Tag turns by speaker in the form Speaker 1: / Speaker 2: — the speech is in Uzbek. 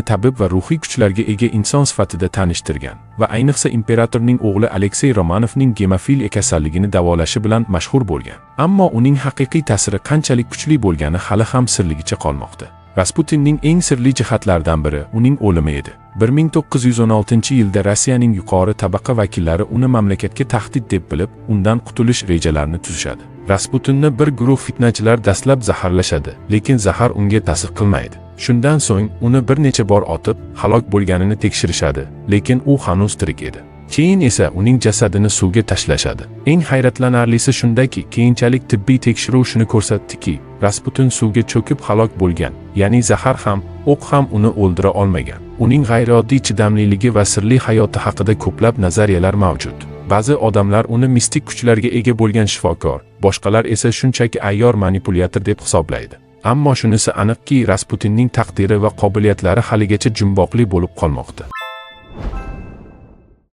Speaker 1: tabib va ruhiy kuchlarga ega inson sifatida tanishtirgan va ayniqsa imperatorning o'g'li Aleksey Romanovning gemofiliya kasalligini davolashi bilan mashhur bo'lgan. Ammo uning haqiqiy ta'siri qanchalik kuchli bo'lgani hali ham sirligicha qolmoqda. Rasputinning eng sirli jihatlaridan biri uning o'limi edi. 1916-yilda Rossiyaning yuqori tabaqa vakillari uni mamlakatga tahdid deb bilib, undan qutulish rejalarini tuzishadi. Rasputinni bir guruh fitnachilar dastlab zaharlashadi, lekin zahar unga ta'sir qilmaydi. Shundan so'ng uni bir necha bor otib, halok bo'lganini tekshirishadi, lekin u hanuz tirik edi. Keyin esa uning jasadini suvga tashlashadi. Eng hayratlanarlisi shundaki, keyinchalik tibbiy tekshiruv shuni ko'rsatdiki, Rasputin suvga cho'kib halok bo'lgan, ya'ni zahar ham, o'q ham uni o'ldira olmagan. Uning g'ayrioddiy chidamliligi va sirli hayoti haqida ko'plab nazariyalar mavjud. Ba'zi odamlar uni mistik kuchlarga ega bo'lgan shifokor, boshqalar esa shunchaki ayyor manipulyator deb hisoblaydi. Ammo shunisi aniqki, Rasputinning taqdiri va qobiliyatlari haligacha jumboqli bo'lib qolmoqda.